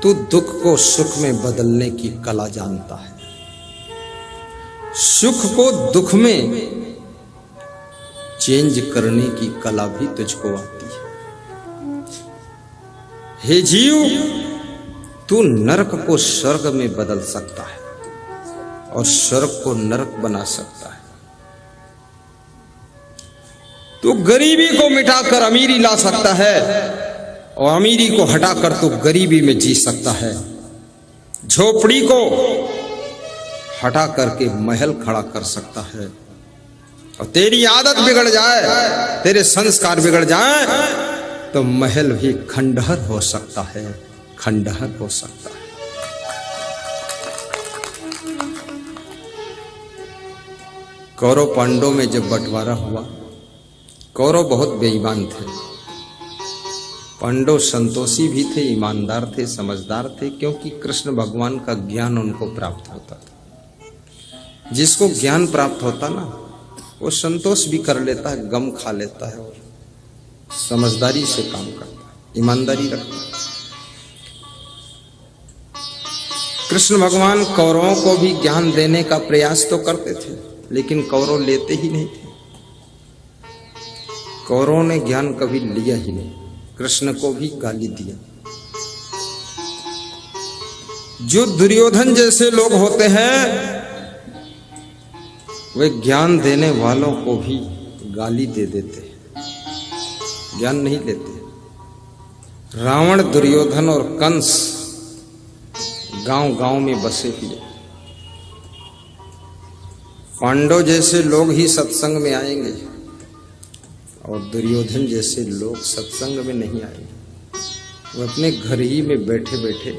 तू दुख को सुख में बदलने की कला जानता है, सुख को दुख में चेंज करने की कला भी तुझको आती है। हे जीव, तू नरक को स्वर्ग में बदल सकता है और स्वर्ग को नरक बना सकता है। तू गरीबी को मिटाकर अमीरी ला सकता है और अमीरी को हटाकर तू गरीबी में जी सकता है। झोपड़ी को हटा करके महल खड़ा कर सकता है। और तेरी आदत बिगड़ जाए, तेरे संस्कार बिगड़ जाए तो महल भी खंडहर हो सकता है, खंडहर हो सकता है। कौरव पांडवों में जब बंटवारा हुआ, कौरव बहुत बेईमान थे, पांडव संतोषी भी थे, ईमानदार थे, समझदार थे, क्योंकि कृष्ण भगवान का ज्ञान उनको प्राप्त होता था। जिसको ज्ञान प्राप्त होता ना, वो संतोष भी कर लेता है, गम खा लेता है और समझदारी से काम करता है, ईमानदारी रखता है। कृष्ण भगवान कौरवों को भी ज्ञान देने का प्रयास तो करते थे, लेकिन कौरव लेते ही नहीं थे। कौरवों ने ज्ञान कभी लिया ही नहीं, कृष्ण को भी गाली दिया। जो दुर्योधन जैसे लोग होते हैं, वे ज्ञान देने वालों को भी गाली दे देते हैं, ज्ञान नहीं लेते। रावण, दुर्योधन और कंस गांव गांव में बसे हुए। पांडव जैसे लोग ही सत्संग में आएंगे और दुर्योधन जैसे लोग सत्संग में नहीं आएंगे। वो अपने घर ही में बैठे बैठे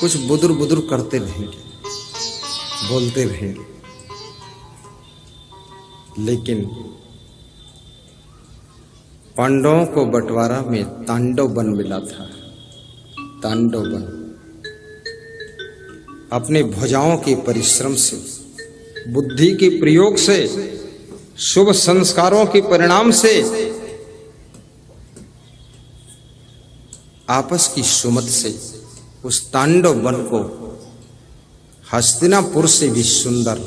कुछ बुदुर बुदुर करते रहेंगे, बोलते रहेंगे। लेकिन पांडवों को बंटवारा में तांडव वन मिला था, तांडव वन। अपने भुजाओं के परिश्रम से, बुद्धि के प्रयोग से, शुभ संस्कारों के परिणाम से, आपस की सुमत से उस तांडव वन को हस्तिनापुर से भी सुंदर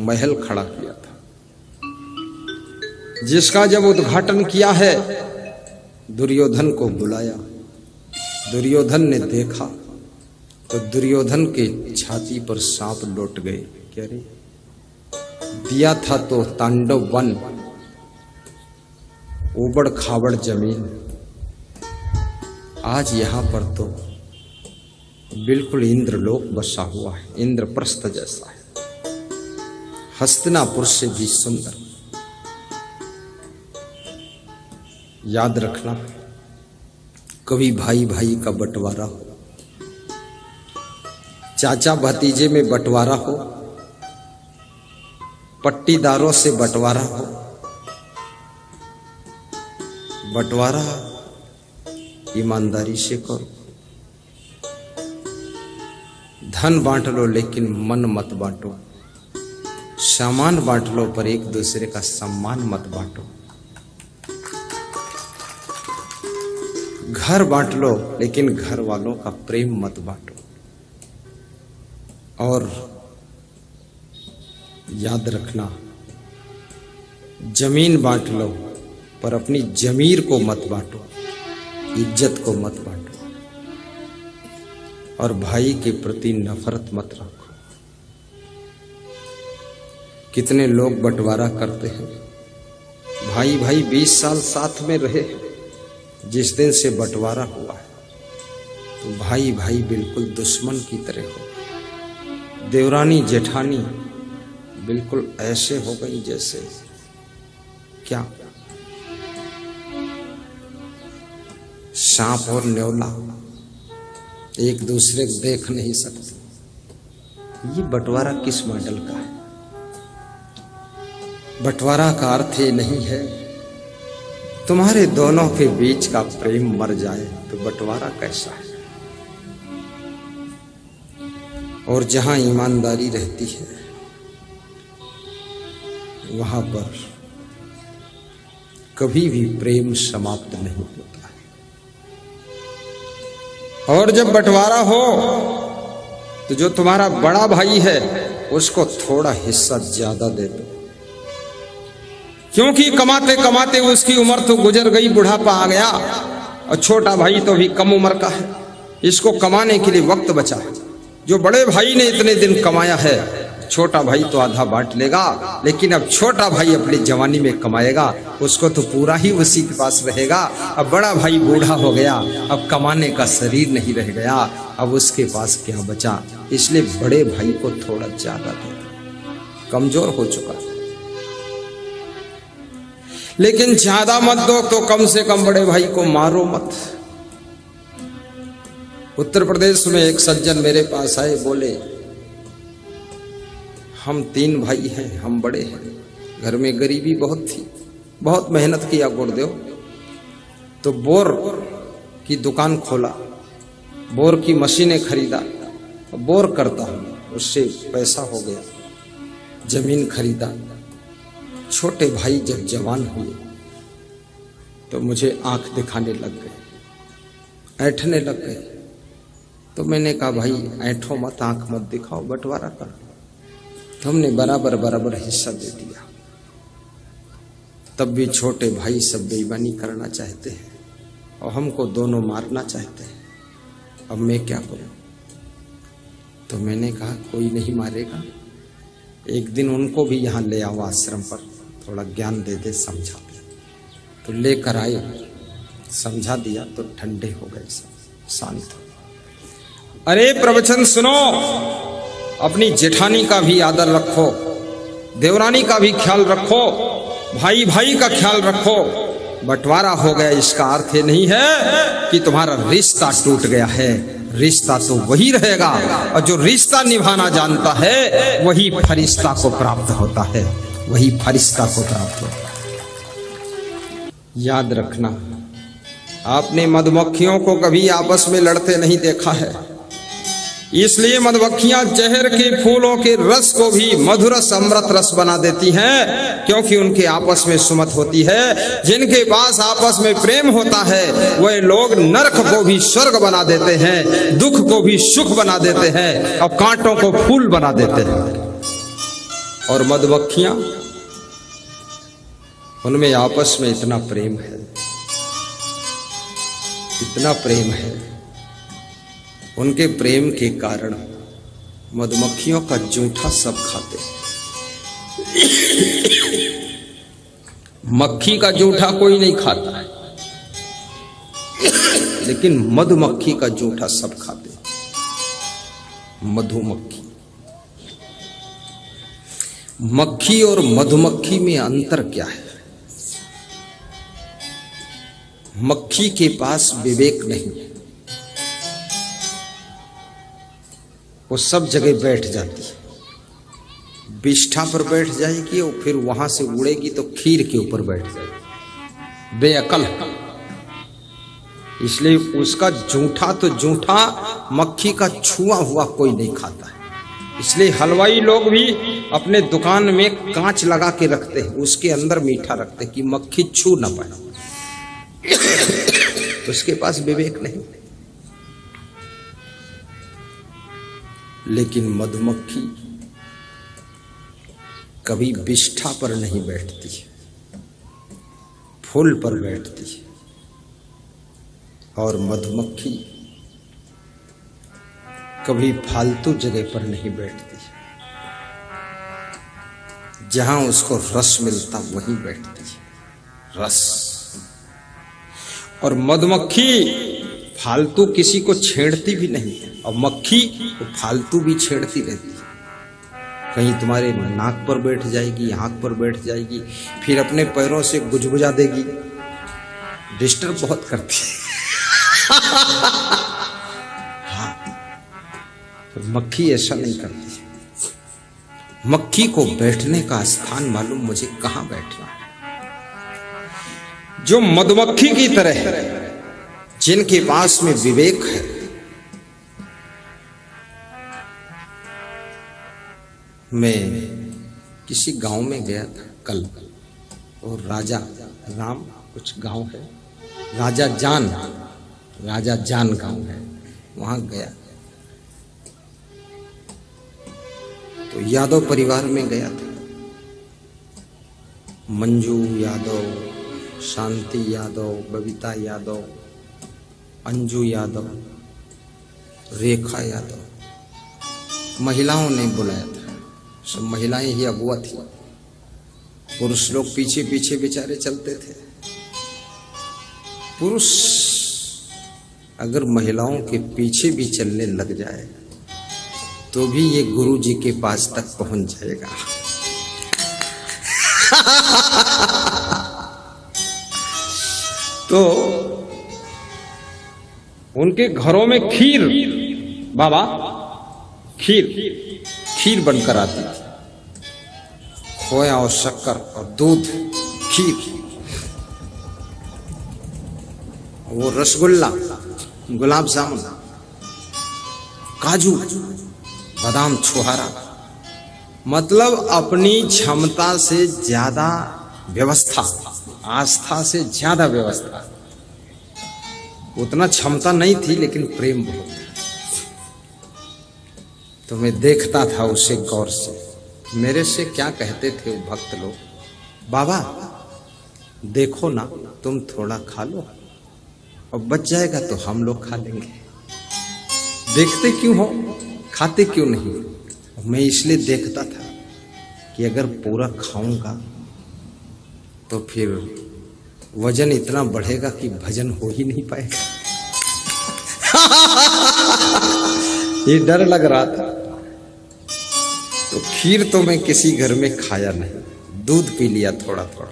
महल खड़ा किया था, जिसका जब उद्घाटन किया है, दुर्योधन को बुलाया। दुर्योधन ने देखा तो दुर्योधन के छाती पर सांप लौट गए। क्या रे, दिया था तो तांडव वन, उबड़ खाबड़ जमीन, आज यहां पर तो बिल्कुल इंद्रलोक बसा हुआ है, इंद्रप्रस्थ जैसा है, हस्तिनापुर से भी सुंदर। याद रखना, कभी भाई भाई का बंटवारा हो, चाचा भतीजे में बंटवारा हो, पट्टीदारों से बंटवारा हो, बंटवारा ईमानदारी से करो। धन बांट लो लेकिन मन मत बांटो, सामान बांट लो पर एक दूसरे का सम्मान मत बांटो। घर बांट लो लेकिन घर वालों का प्रेम मत बांटो। और याद रखना, जमीन बांट लो पर अपनी जमीर को मत बांटो, इज्जत को मत बांटो। और भाई के प्रति नफरत मत रखो। कितने लोग बंटवारा करते हैं, भाई भाई 20 साल साथ में रहे, जिस दिन से बंटवारा हुआ है तो भाई भाई बिल्कुल दुश्मन की तरह हो। देवरानी जेठानी बिल्कुल ऐसे हो गई जैसे क्या, सांप और न्योला एक दूसरे को देख नहीं सकते। ये बंटवारा किस मॉडल का है? बंटवारा का अर्थ ये नहीं है तुम्हारे दोनों के बीच का प्रेम मर जाए तो बंटवारा कैसा है। और जहां ईमानदारी रहती है वहां पर कभी भी प्रेम समाप्त नहीं होता है। और जब बंटवारा हो तो जो तुम्हारा बड़ा भाई है उसको थोड़ा हिस्सा ज्यादा दे दो, क्योंकि कमाते कमाते उसकी उम्र तो गुजर गई, बुढ़ापा आ गया, और छोटा भाई तो भी कम उम्र का है, इसको कमाने के लिए वक्त बचा। जो बड़े भाई ने इतने दिन कमाया है, छोटा भाई तो आधा बांट लेगा, लेकिन अब छोटा भाई अपनी जवानी में कमाएगा, उसको तो पूरा ही उसी के पास रहेगा। अब बड़ा भाई बूढ़ा हो गया, अब कमाने का शरीर नहीं रह गया, अब उसके पास क्या बचा, इसलिए बड़े भाई को थोड़ा ज्यादा दे, कमजोर हो चुका। लेकिन ज्यादा मत दो, तो कम से कम बड़े भाई को मारो मत। उत्तर प्रदेश में एक सज्जन मेरे पास आए, बोले हम 3 भाई हैं, हम बड़े हैं, घर में गरीबी बहुत थी, बहुत मेहनत किया गुरुदेव, तो बोर की दुकान खोला, बोर की मशीनें खरीदा, बोर करता हूं, उससे पैसा हो गया, जमीन खरीदा। छोटे भाई जब जवान हुए तो मुझे आंख दिखाने लग गए, ऐंठने लग गए, तो मैंने कहा भाई ऐंठो मत, आंख मत दिखाओ, बंटवारा करो। तो हमने बराबर बराबर हिस्सा दे दिया। तब भी छोटे भाई सब बेईमानी करना चाहते हैं और हमको दोनों मारना चाहते हैं। अब मैं क्या करूं? तो मैंने कहा कोई नहीं मारेगा, एक दिन उनको भी यहाँ ले आओ आश्रम पर, थोड़ा ज्ञान दे दे, समझा दे। तो लेकर आए, समझा दिया तो ठंडे हो गए, सब शांत हो। अरे प्रवचन सुनो, अपनी जेठानी का भी आदर रखो, देवरानी का भी ख्याल रखो, भाई भाई का ख्याल रखो। बंटवारा हो गया इसका अर्थ ये नहीं है कि तुम्हारा रिश्ता टूट गया है, रिश्ता तो वही रहेगा, और जो रिश्ता निभाना जानता है वही फरिश्ता को प्राप्त होता है, वही फरिश्ता को प्राप्त होता है। याद रखना, आपने मधुमक्खियों को कभी आपस में लड़ते नहीं देखा है, इसलिए मधुमक्खियां जहर के फूलों के रस को भी मधुरस अमृत रस बना देती हैं, क्योंकि उनके आपस में सुमत होती है। जिनके पास आपस में प्रेम होता है वह लोग नरक को भी स्वर्ग बना देते हैं, दुख को भी सुख बना देते हैं, और कांटों को फूल बना देते हैं। और मधुमक्खियां, उनमें आपस में इतना प्रेम है, इतना प्रेम है, उनके प्रेम के कारण मधुमक्खियों का जूठा सब खाते। मक्खी का जूठा कोई नहीं खाता है, लेकिन मधुमक्खी का जूठा सब खाते। मधुमक्खी, मक्खी और मधुमक्खी में अंतर क्या है? मक्खी के पास विवेक नहीं, वो सब जगह बैठ जाती है, बिष्ठा पर बैठ जाएगी और फिर वहां से उड़ेगी तो खीर के ऊपर बैठ जाएगी, बेअकल। इसलिए उसका जूठा तो जूठा, मक्खी का छुआ हुआ कोई नहीं खाता है। इसलिए हलवाई लोग भी अपने दुकान में कांच लगा के रखते हैं, उसके अंदर मीठा रखते हैं कि मक्खी छू ना पाए। उसके पास विवेक नहीं। लेकिन मधुमक्खी कभी बिष्ठा पर नहीं बैठती, फूल पर बैठती है। और मधुमक्खी कभी फालतू जगह पर नहीं बैठती, जहां उसको रस मिलता वहीं बैठती है, रस। और मधुमक्खी फालतू किसी को छेड़ती भी नहीं है, और मक्खी तो फालतू भी छेड़ती रहती है। कहीं तुम्हारे नाक पर बैठ जाएगी, आंख पर बैठ जाएगी, फिर अपने पैरों से गुजगुजा देगी, डिस्टर्ब बहुत करती है। हाँ, तो मक्खी ऐसा नहीं करती। मक्खी को बैठने का स्थान मालूम मुझे कहां बैठना है। जो मधुमक्खी की तरह जिनके पास में विवेक है, मैं किसी गांव में गया था कल, और राजा राम कुछ गांव है, राजा जान गांव है, वहां गया तो यादव परिवार में गया था। मंजू यादव, शांति यादव, बबीता यादव, अंजू यादव, रेखा यादव, महिलाओं ने बुलाया था। सब महिलाएं ही अगुआ थी, पुरुष लोग पीछे पीछे बेचारे चलते थे। पुरुष अगर महिलाओं के पीछे भी चलने लग जाए तो भी ये गुरु जी के पास तक पहुंच जाएगा। तो उनके घरों में खीर, बाबा खीर बनकर आती थी, खोया और शक्कर और दूध, खीर, वो रसगुल्ला, गुलाब जामुन, काजू, बादाम, छुहारा, मतलब अपनी क्षमता से ज्यादा व्यवस्था, आस्था से ज्यादा व्यवस्था। उतना क्षमता नहीं थी लेकिन प्रेम बहुत था। तो मैं देखता था उसे गौर से। मेरे से क्या कहते थे वो भक्त लोग, बाबा देखो ना, तुम थोड़ा खा लो और बच जाएगा तो हम लोग खा लेंगे। देखते क्यों हो, खाते क्यों नहीं? मैं इसलिए देखता था कि अगर पूरा खाऊंगा तो फिर वजन इतना बढ़ेगा कि भजन हो ही नहीं पाएगा। ये डर लग रहा था। तो खीर तो मैं किसी घर में खाया नहीं, दूध पी लिया थोड़ा थोड़ा।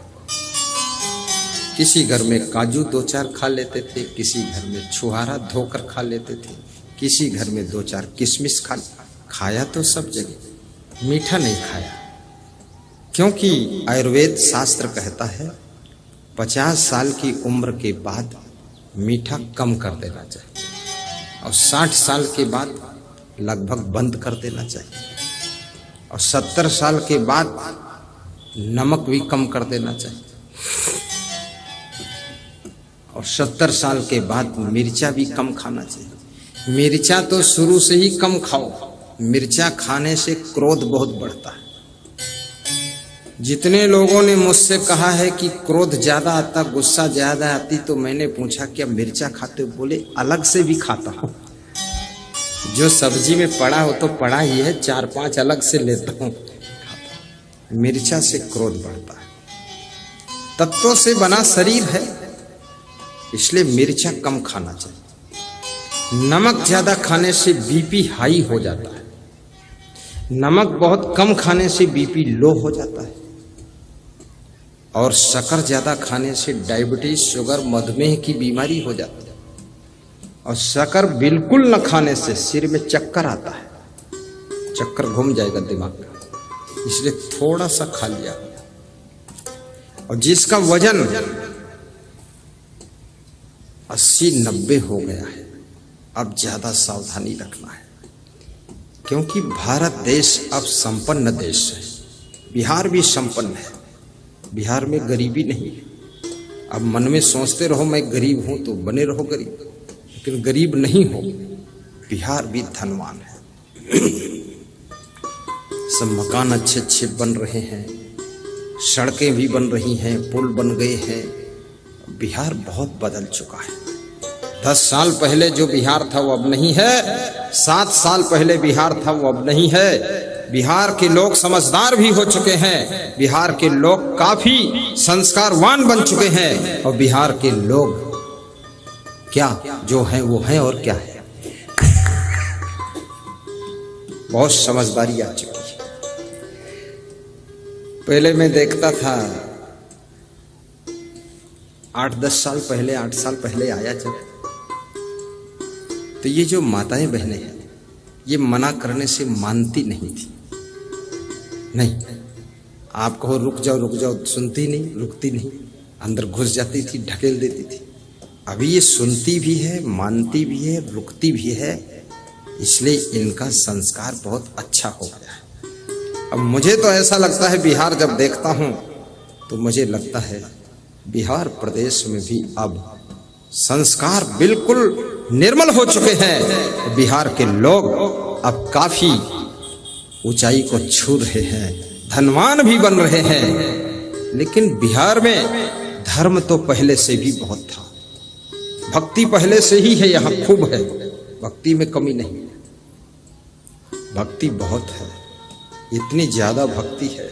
किसी घर में काजू 2-4 खा लेते थे, किसी घर में छुहारा धोकर खा लेते थे, किसी घर में 2-4 किशमिश खाया तो सब जगह, मीठा नहीं खाया। क्योंकि आयुर्वेद शास्त्र कहता है 50 साल की उम्र के बाद मीठा कम कर देना चाहिए और 60 साल के बाद लगभग बंद कर देना चाहिए और 70 साल के बाद नमक भी कम कर देना चाहिए और 70 साल के बाद मिर्चा भी कम खाना चाहिए। मिर्चा तो शुरू से ही कम खाओ, मिर्चा खाने से क्रोध बहुत बढ़ता है। जितने लोगों ने मुझसे कहा है कि क्रोध ज्यादा आता, गुस्सा ज्यादा आती, तो मैंने पूछा क्या मिर्चा खाते हो? बोले अलग से भी खाता हूं, जो सब्जी में पड़ा हो तो पड़ा ही है, 4-5 अलग से लेता हूं। मिर्चा से क्रोध बढ़ता है। तत्वों से बना शरीर है, इसलिए मिर्चा कम खाना चाहिए। नमक ज्यादा खाने से बीपी हाई हो जाता है, नमक बहुत कम खाने से बीपी लो हो जाता है और शक्कर ज्यादा खाने से डायबिटीज, शुगर, मधुमेह की बीमारी हो जाती है और शक्कर बिल्कुल न खाने से सिर में चक्कर आता है, चक्कर घूम जाएगा दिमाग का, इसलिए थोड़ा सा खा लिया। और जिसका वजन 80-90 हो गया है, अब ज्यादा सावधानी रखना है, क्योंकि भारत देश अब संपन्न देश है। बिहार भी संपन्न है, बिहार में गरीबी नहीं है। अब मन में सोचते रहो मैं गरीब हूं तो बने रहो गरीब, लेकिन गरीब नहीं हो। बिहार भी धनवान है। सब मकान अच्छे अच्छे बन रहे हैं, सड़कें भी बन रही हैं, पुल बन गए हैं। बिहार बहुत बदल चुका है। 10 साल पहले जो बिहार था वो अब नहीं है, 7 साल पहले बिहार था वो अब नहीं है। बिहार के लोग समझदार भी हो चुके हैं, बिहार के लोग काफी संस्कारवान बन चुके हैं और बिहार के लोग क्या जो हैं वो हैं और क्या है, बहुत समझदारी आ चुकी है। पहले मैं देखता था 8-10 साल पहले, 8 साल पहले आया जब, तो ये जो माताएं बहनें हैं ये मना करने से मानती नहीं थी। नहीं, आप कहो रुक जाओ, सुनती नहीं, रुकती नहीं, अंदर घुस जाती थी, ढकेल देती थी। अभी ये सुनती भी है, मानती भी है, रुकती भी है, इसलिए इनका संस्कार बहुत अच्छा हो गया है। अब मुझे तो ऐसा लगता है, बिहार जब देखता हूं तो मुझे लगता है बिहार प्रदेश में भी अब संस्कार बिल्कुल निर्मल हो चुके हैं। बिहार के लोग अब काफी ऊंचाई को छू रहे हैं, धनवान भी बन रहे हैं। लेकिन बिहार में धर्म तो पहले से भी बहुत था, भक्ति पहले से ही है, यहाँ खूब है, भक्ति में कमी नहीं, भक्ति बहुत है, इतनी ज्यादा भक्ति है।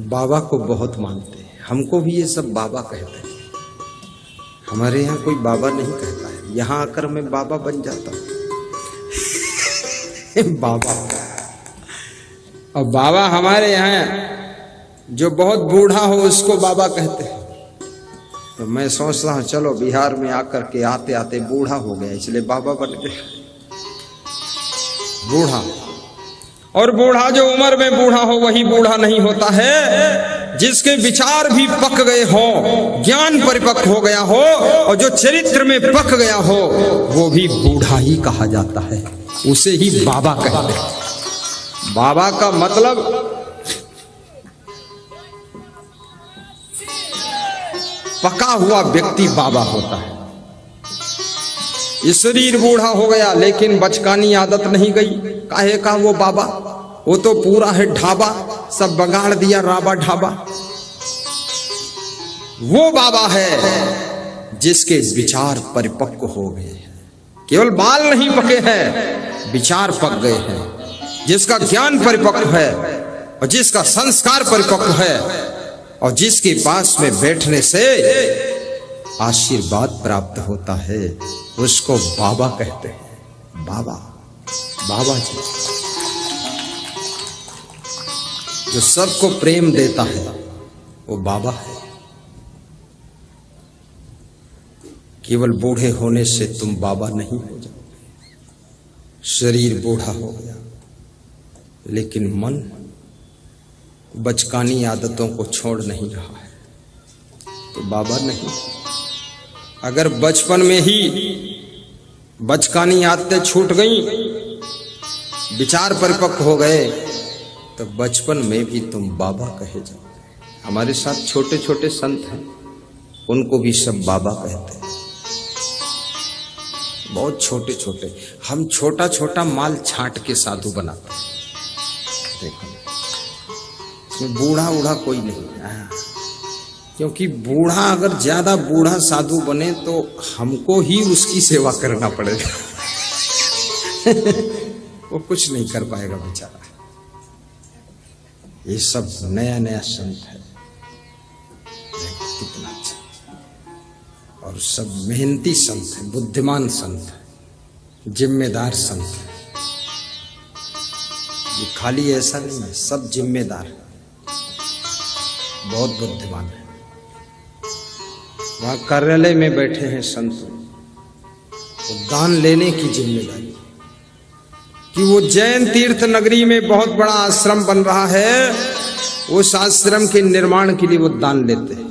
बाबा को बहुत मानते हैं, हमको भी ये सब बाबा कहते हैं। हमारे यहाँ कोई बाबा नहीं कहता है, यहाँ आकर मैं बाबा बन जाता हूँ। बाबा, और बाबा हमारे यहाँ जो बहुत बूढ़ा हो उसको बाबा कहते हैं। तो मैं सोचता हूँ चलो बिहार में आकर के आते आते बूढ़ा हो गया, इसलिए बाबा बन गया। बूढ़ा, और बूढ़ा जो उम्र में बूढ़ा हो वही बूढ़ा नहीं होता है, जिसके विचार भी पक गए हो, ज्ञान परिपक्व हो गया हो, और जो चरित्र में पक गया हो वो भी बूढ़ा ही कहा जाता है, उसे ही बाबा कहते हैं। बाबा का मतलब पका हुआ व्यक्ति बाबा होता है। ये शरीर बूढ़ा हो गया लेकिन बचकानी आदत नहीं गई, काहे का वो बाबा, वो तो पूरा है ढाबा, सब बगाड़ दिया राबा ढाबा। वो बाबा है जिसके विचार परिपक्व हो गए हैं, केवल बाल नहीं पके हैं, विचार पक गए हैं, जिसका ज्ञान परिपक्व है और जिसका संस्कार परिपक्व है, और जिसके पास में बैठने से आशीर्वाद प्राप्त होता है, उसको बाबा कहते हैं। बाबा, बाबा जी जो सबको प्रेम देता है वो बाबा है। केवल बूढ़े होने से तुम बाबा नहीं हो जाओगे। शरीर बूढ़ा हो गया लेकिन मन बचकानी आदतों को छोड़ नहीं रहा है तो बाबा नहीं। अगर बचपन में ही बचकानी आदतें छूट गई, विचार परिपक्व हो गए, तो बचपन में भी तुम बाबा कहे जाओगे। हमारे साथ छोटे छोटे संत हैं, उनको भी सब बाबा कहते हैं, बहुत छोटे छोटे। हम छोटा छोटा माल छांट के साधु बनाते हैं। देखो इसमें बूढ़ा बूढ़ा कोई नहीं है, क्योंकि बूढ़ा अगर ज्यादा बूढ़ा साधु बने तो हमको ही उसकी सेवा करना पड़ेगा। वो कुछ नहीं कर पाएगा बेचारा। ये सब नया नया संत है, कितना अच्छा, और सब मेहनती संत है, बुद्धिमान संत है, जिम्मेदार संत है। ये खाली ऐसा नहीं है, सब जिम्मेदार है, बहुत बुद्धिमान है। वहां कार्यालय में बैठे हैं संत, तो दान लेने की जिम्मेदारी कि वो जैन तीर्थ नगरी में बहुत बड़ा आश्रम बन रहा है, उस आश्रम के निर्माण के लिए वो दान लेते हैं।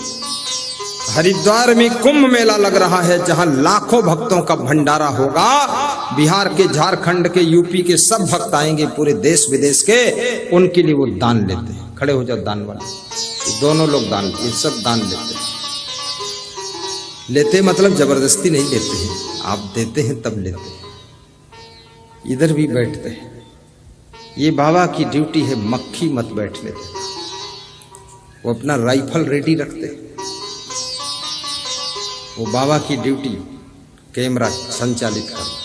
हरिद्वार में कुंभ मेला लग रहा है जहां लाखों भक्तों का भंडारा होगा, बिहार के, झारखंड के, यूपी के सब भक्त आएंगे, पूरे देश विदेश के, उनके लिए वो दान लेते हैं। खड़े हो जाओ दान वाले, दोनों लोग दान, ये सब दान लेते हैं। लेते मतलब जबरदस्ती नहीं लेते हैं, आप देते हैं तब लेते हैं। इधर भी बैठते हैं, ये बाबा की ड्यूटी है, मक्खी मत बैठने देते। वो अपना राइफल रेडी रखते हैं, वो बाबा की ड्यूटी कैमरा संचालित करना।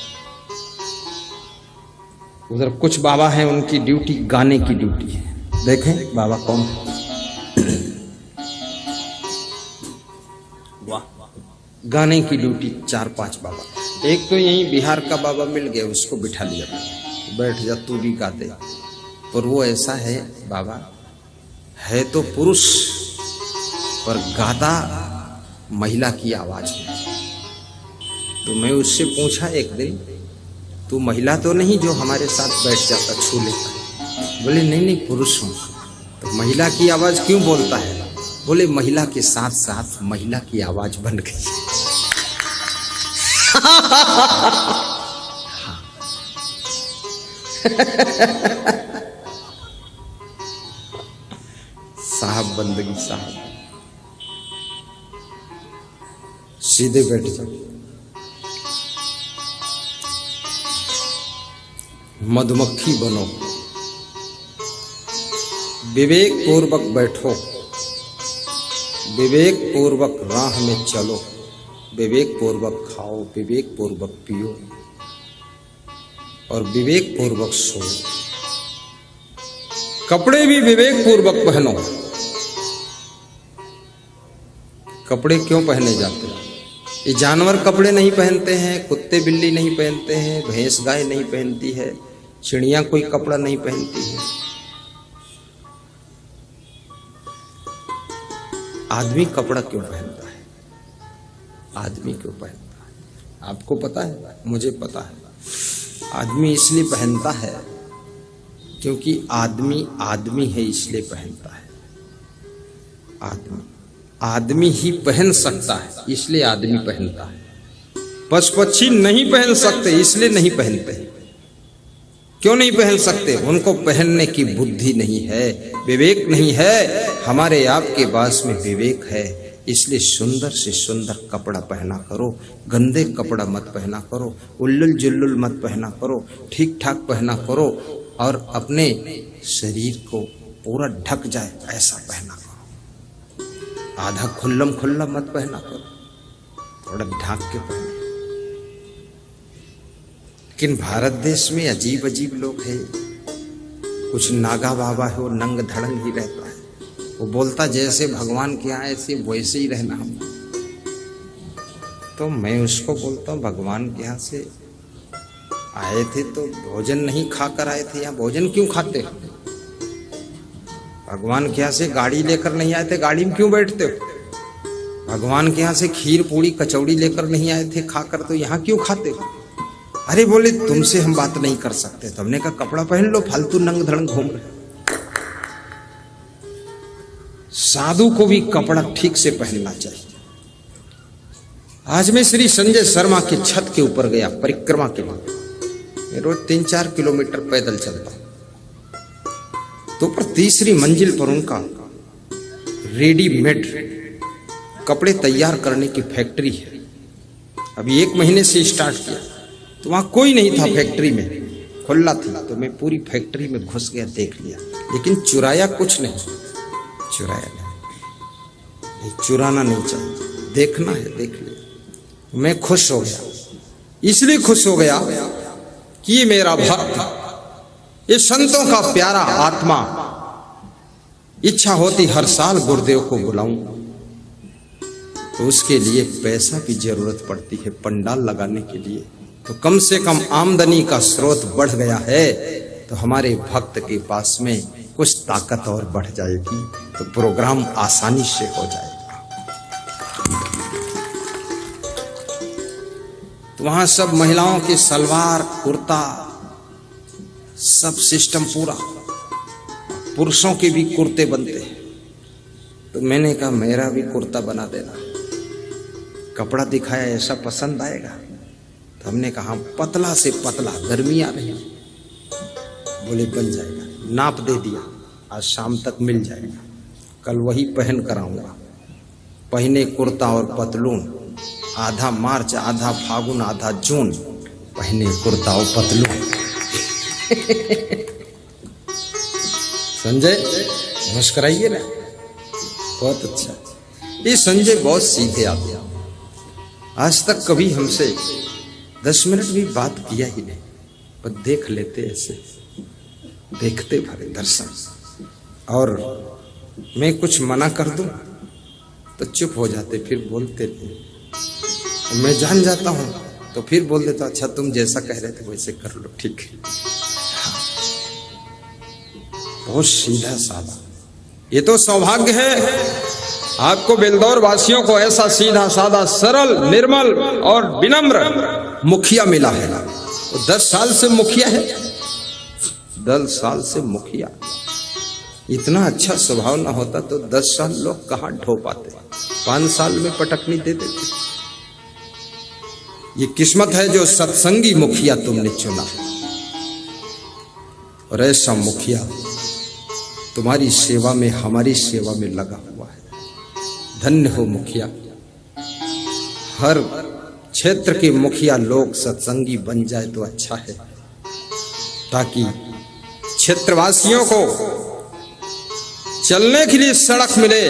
उधर कुछ बाबा हैं, उनकी ड्यूटी गाने की ड्यूटी है। देखें बाबा कौन है। वाह, गाने की ड्यूटी 4-5 बाबा। एक तो यही बिहार का बाबा मिल गया, उसको बिठा लिया, बैठ जा तू भी गा दे। पर वो ऐसा है बाबा, है तो पुरुष पर गाता महिला की आवाज में। तो मैं उससे पूछा एक दिन, तू महिला तो नहीं जो हमारे साथ बैठ जाता, छू लेता? बोले नहीं नहीं, पुरुष हूं। तो महिला की आवाज क्यों बोलता है? बोले महिला के साथ साथ महिला की आवाज बन गई। साहब बंदगी साहब, सीधे बैठ जाओ। मधुमक्खी बनो, विवेक पूर्वक बैठो, विवेक पूर्वक राह में चलो, विवेक पूर्वक खाओ, विवेक पूर्वक पियो और विवेक पूर्वक सोओ। कपड़े भी विवेक पूर्वक पहनो। कपड़े क्यों पहने जाते हैं? ये जानवर कपड़े नहीं पहनते हैं, कुत्ते बिल्ली नहीं पहनते हैं, भैंस गाय नहीं पहनती है, चिड़िया कोई कपड़ा नहीं पहनती है। आदमी कपड़ा क्यों पहनता है? आदमी क्यों पहनता है? आपको पता है? मुझे पता है। आदमी इसलिए पहनता है क्योंकि आदमी है, इसलिए पहनता है। आदमी ही पहन सकता है, इसलिए आदमी पहनता है। पशु पक्षी नहीं पहन सकते, इसलिए नहीं पहनते। क्यों नहीं पहन सकते? उनको पहनने की बुद्धि नहीं है, विवेक नहीं है। हमारे आपके पास में विवेक है, इसलिए सुंदर से सुंदर कपड़ा पहना करो, गंदे कपड़ा मत पहना करो, उल्लुल जुल्लुल मत पहना करो, ठीक ठाक पहना करो और अपने शरीर को पूरा ढक जाए ऐसा पहना करो। आधा खुल्लम खुल्ला मत पहना करो, थोड़ा ढाक के पहनो। लेकिन भारत देश में अजीब अजीब लोग हैं। कुछ नागा बाबा है, वो नंग धड़ंग ही रहता है। वो बोलता जैसे भगवान के यहाँ ऐसे वैसे ही रहना हम। तो मैं उसको बोलता हूँ, भगवान के यहाँ से आए थे तो भोजन नहीं खाकर आए थे, यहाँ भोजन क्यों खाते हो? भगवान के यहाँ से गाड़ी लेकर नहीं आए थे, गाड़ी में क्यों बैठते हो? भगवान के यहाँ से खीर पूड़ी कचौड़ी लेकर नहीं आए थे खाकर, तो यहाँ क्यों खाते हो? अरे बोले तुमसे हम बात नहीं कर सकते। तो हमने कहा कपड़ा पहन लो, फालतू नंग धड़ंग घूम रहे। साधु को भी कपड़ा ठीक से पहनना चाहिए। आज मैं श्री संजय शर्मा के छत के ऊपर गया परिक्रमा के लिए। मैं रोज 3-4 किलोमीटर पैदल चलता हूं। तो पर तीसरी मंजिल पर उनका रेडीमेड कपड़े तैयार करने की फैक्ट्री है। अभी 1 महीने से स्टार्ट किया। तो वहां कोई नहीं था फैक्ट्री में, खुला था। तो मैं पूरी फैक्ट्री में घुस गया, देख लिया, लेकिन चुराया कुछ नहीं। चुराया नहीं, चुराना नहीं चाहिए, देखना है, देख लिया। मैं खुश हो गया। इसलिए खुश हो गया कि ये मेरा भक्त, ये संतों का प्यारा आत्मा। इच्छा होती हर साल गुरुदेव को बुलाऊं, तो उसके लिए पैसा की जरूरत पड़ती है, पंडाल लगाने के लिए। तो कम से कम आमदनी का स्रोत बढ़ गया है, तो हमारे भक्त के पास में कुछ ताकत और बढ़ जाएगी, तो प्रोग्राम आसानी से हो जाएगा। तो वहां सब महिलाओं के सलवार कुर्ता सब सिस्टम पूरा, पुरुषों के भी कुर्ते बनते हैं। तो मैंने कहा मेरा भी कुर्ता बना देना। कपड़ा दिखाया, ऐसा पसंद आएगा? तो हमने कहा पतला से पतला, गर्मी आ रही। बोले बन जाएगा। नाप दे दिया, आज शाम तक मिल जाएगा। कल वही पहन कर आऊंगा। पहने कुर्ता और पतलून, आधा मार्च आधा फागुन आधा जून, पहने कुर्ता और पतलून। संजय मुस्कुराइए ना, बहुत अच्छा। ये संजय बहुत सीधे आदमी, आज तक कभी हमसे 10 मिनट भी बात किया ही नहीं, पर देख लेते ऐसे, देखते भरे दर्शन। और मैं कुछ मना कर दूं तो चुप हो जाते, फिर बोलते नहीं। मैं जान जाता हूं तो फिर बोल देता, अच्छा तुम जैसा कह रहे थे वैसे कर लो, ठीक है। बहुत सीधा साधा। ये तो सौभाग्य है आपको बेलदौर वासियों को ऐसा सीधा साधा सरल निर्मल और विनम्र मुखिया मिला है। तो 10 साल से मुखिया है, 10 साल से मुखिया। इतना अच्छा स्वभाव ना होता तो 10 साल लोग कहां ढो पाते, 5 साल में पटकनी दे देते। ये किस्मत है जो सत्संगी मुखिया तुमने चुना, और ऐसा मुखिया तुम्हारी सेवा में, हमारी सेवा में लगा हुआ है। धन्य हो मुखिया। हर क्षेत्र के मुखिया लोग सत्संगी बन जाए तो अच्छा है। ताकि क्षेत्रवासियों को चलने के लिए सड़क मिले,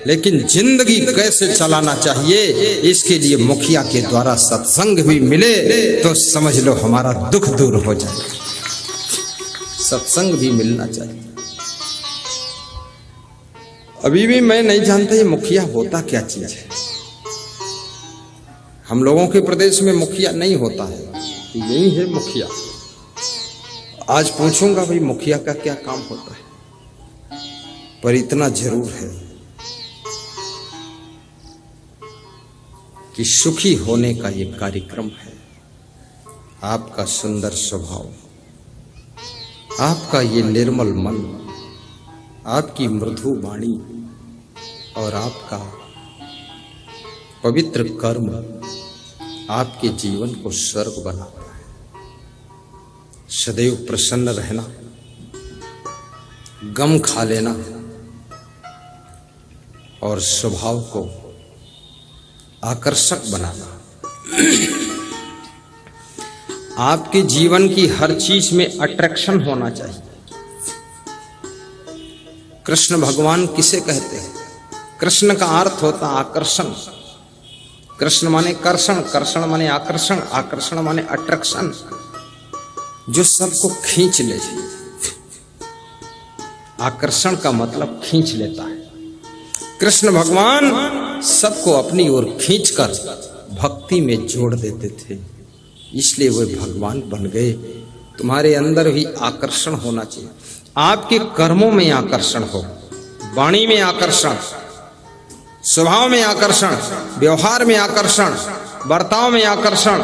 लेकिन जिंदगी कैसे चलाना चाहिए इसके लिए मुखिया के द्वारा सत्संग भी मिले तो समझ लो हमारा दुख दूर हो जाए। सत्संग भी मिलना चाहिए। अभी भी मैं नहीं जानता ये मुखिया होता क्या चीज है। हम लोगों के प्रदेश में मुखिया नहीं होता है, यही है मुखिया। आज पूछूंगा भाई मुखिया का क्या काम होता है, पर इतना जरूर है कि सुखी होने का ये कार्यक्रम है। आपका सुंदर स्वभाव, आपका ये निर्मल मन, आपकी मृदु वाणी और आपका पवित्र कर्म आपके जीवन को स्वर्ग बनाता है। सदैव प्रसन्न रहना, गम खा लेना और स्वभाव को आकर्षक बनाना। आपके जीवन की हर चीज में अट्रैक्शन होना चाहिए। कृष्ण भगवान किसे कहते हैं? कृष्ण का अर्थ होता आकर्षण। कृष्ण माने कर्षण, कर्षण माने आकर्षण, आकर्षण माने अट्रैक्शन, जो सबको खींच ले। आकर्षण का मतलब खींच लेता है। कृष्ण भगवान सबको अपनी ओर खींचकर भक्ति में जोड़ देते थे, इसलिए वे भगवान बन गए। तुम्हारे अंदर भी आकर्षण होना चाहिए। आपके कर्मों में आकर्षण हो, वाणी में आकर्षण, स्वभाव में आकर्षण, व्यवहार में आकर्षण, बर्ताव में आकर्षण,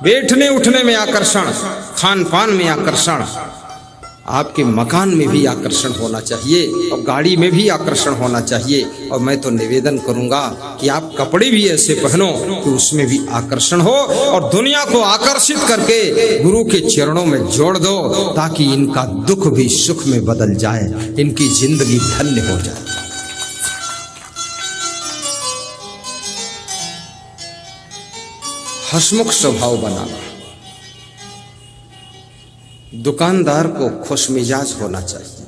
बैठने उठने में आकर्षण, खान पान में आकर्षण। आपके मकान में भी आकर्षण होना चाहिए और गाड़ी में भी आकर्षण होना चाहिए। और मैं तो निवेदन करूंगा कि आप कपड़े भी ऐसे पहनो कि उसमें भी आकर्षण हो और दुनिया को आकर्षित करके गुरु के चरणों में जोड़ दो, ताकि इनका दुख भी सुख में बदल जाए, इनकी जिंदगी धन्य हो जाए। हंसमुख स्वभाव बनाना। दुकानदार को खुशमिजाज होना चाहिए।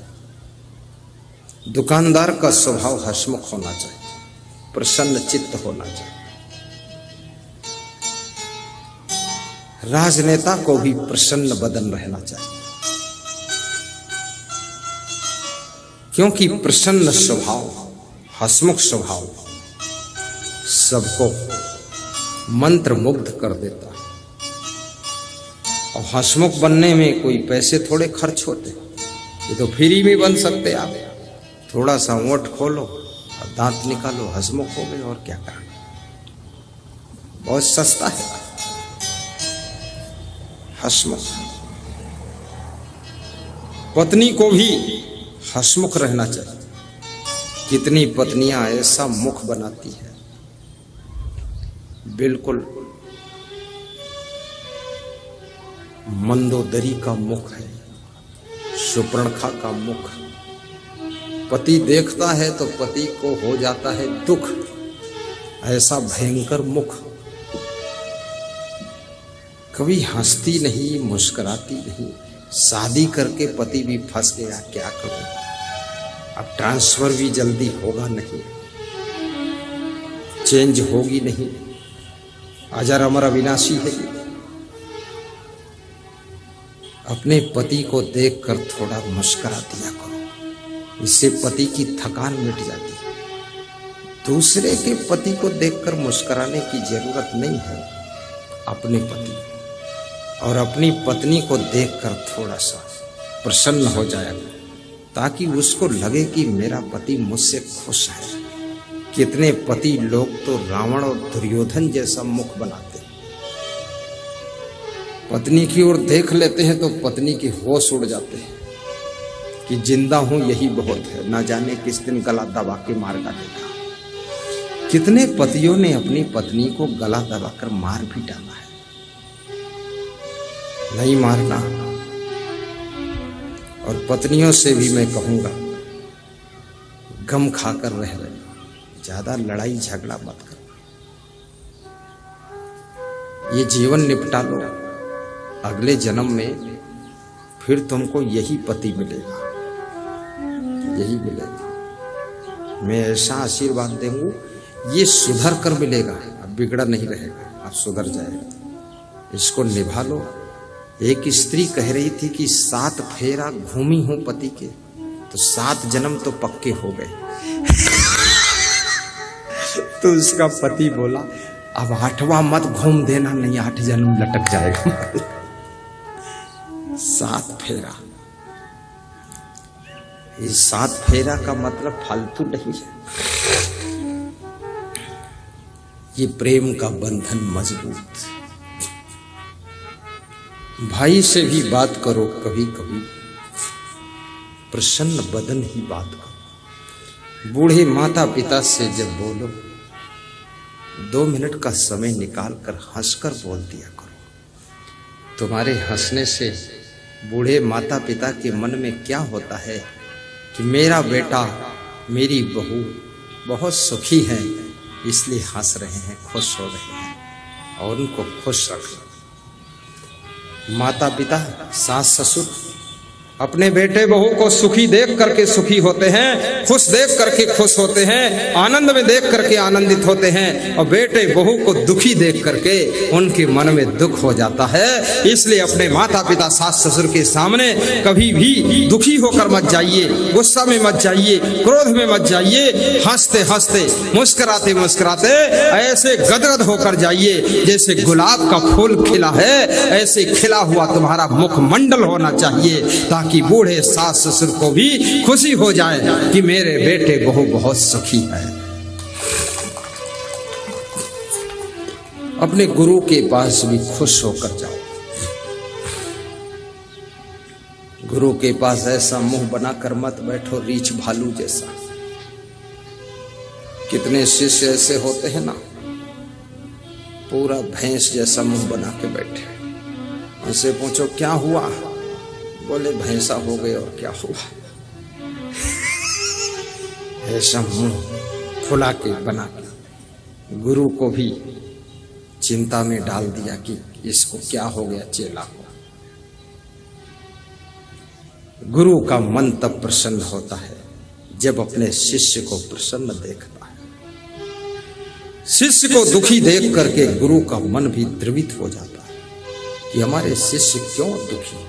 दुकानदार का स्वभाव हंसमुख होना चाहिए, प्रसन्न चित्त होना चाहिए। राजनेता को भी प्रसन्न बदन रहना चाहिए, क्योंकि प्रसन्न स्वभाव, हंसमुख स्वभाव सबको मंत्र मुग्ध कर देता है। और हंसमुख बनने में कोई पैसे थोड़े खर्च होते, ये तो फ्री में बन सकते आप। थोड़ा सा ओंठ खोलो और दांत निकालो, हंसमुख हो गए, और क्या करना। बहुत सस्ता है हंसमुख। पत्नी को भी हंसमुख रहना चाहिए। कितनी पत्नियां ऐसा मुख बनाती है, बिल्कुल मंदोदरी का मुख है, सुपर्णखा का मुख। पति देखता है तो पति को हो जाता है दुख, ऐसा भयंकर मुख। कभी हंसती नहीं, मुस्कुराती नहीं। शादी करके पति भी फंस गया, क्या करूं। अब ट्रांसफर भी जल्दी होगा नहीं, चेंज होगी नहीं, अजर अमर अविनाशी है। अपने पति को देखकर थोड़ा मुस्कुरा दिया करो, इससे पति की थकान मिट जाती है। दूसरे के पति को देखकर मुस्कुराने की जरूरत नहीं है। अपने पति और अपनी पत्नी को देखकर थोड़ा सा प्रसन्न हो जाया, ताकि उसको लगे कि मेरा पति मुझसे खुश है। कितने पति लोग तो रावण और दुर्योधन जैसा मुख बनाते हैं। पत्नी की ओर देख लेते हैं तो पत्नी के होश उड़ जाते हैं कि जिंदा हूं यही बहुत है, ना जाने किस दिन गला दबा के मार डालेगा। कितने पतियों ने अपनी पत्नी को गला दबाकर मार भी डाला है। नहीं मारना। और पत्नियों से भी मैं कहूंगा, गम खाकर रह रहे, ज्यादा लड़ाई झगड़ा मत करो। ये जीवन निपटा लो, अगले जन्म में फिर तुमको यही पति मिलेगा, यही मिलेगा। मैं ऐसा आशीर्वाद दूंगा, ये सुधर कर मिलेगा, अब बिगड़ा नहीं रहेगा, अब सुधर जाएगा। इसको निभा लो। एक स्त्री कह रही थी कि 7 फेरा घूमी हूं पति के, तो 7 जन्म तो पक्के हो गए। तो उसका पति बोला अब 8वां मत घूम देना, नहीं 8 जन्म लटक जाएगा। 7 फेरा, ये 7 फेरा का मतलब फालतू नहीं है। ये प्रेम का बंधन मजबूत। भाई से भी बात करो कभी कभी, प्रसन्न बदन ही बात करो। बूढ़े माता पिता से जब बोलो, 2 मिनट का समय निकाल कर हंसकर बोल दिया करो। तुम्हारे हंसने से बूढ़े माता पिता के मन में क्या होता है कि मेरा बेटा मेरी बहू बहुत सुखी है, इसलिए हंस रहे हैं, खुश हो रहे हैं, और उनको खुश रखो। माता पिता, सास ससुर अपने बेटे बहू को सुखी देख करके सुखी होते हैं, खुश देख करके खुश होते हैं, आनंद में देख करके आनंदित होते हैं, और बेटे बहू को दुखी देख करके उनके मन में दुख हो जाता है। इसलिए अपने माता पिता सास ससुर के सामने कभी भी दुखी होकर मत जाइए, गुस्सा में मत जाइए, क्रोध में मत जाइए। हंसते हंसते, मुस्कुराते मुस्कुराते ऐसे गदगद होकर जाइए जैसे गुलाब का फूल खिला है, ऐसे खिला हुआ तुम्हारा मुखमंडल होना चाहिए, ताकि बूढ़े सास ससुर को भी खुशी हो जाए कि मेरे बेटे बहू बहुत सुखी है। अपने गुरु के पास भी खुश होकर जाओ। गुरु के पास ऐसा मुंह बनाकर मत बैठो रीछ भालू जैसा। कितने शिष्य ऐसे होते हैं ना, पूरा भैंस जैसा मुंह बना के बैठे। उनसे पूछो क्या हुआ, बोले भैंसा हो गए, और क्या हुआ। ऐसा मुंह फुला के बना के गुरु को भी चिंता में डाल दिया कि इसको क्या हो गया चेला को। गुरु का मन तब प्रसन्न होता है जब अपने शिष्य को प्रसन्न देखता है। शिष्य को दुखी देख करके गुरु का मन भी द्रवित हो जाता है कि हमारे शिष्य क्यों दुखी।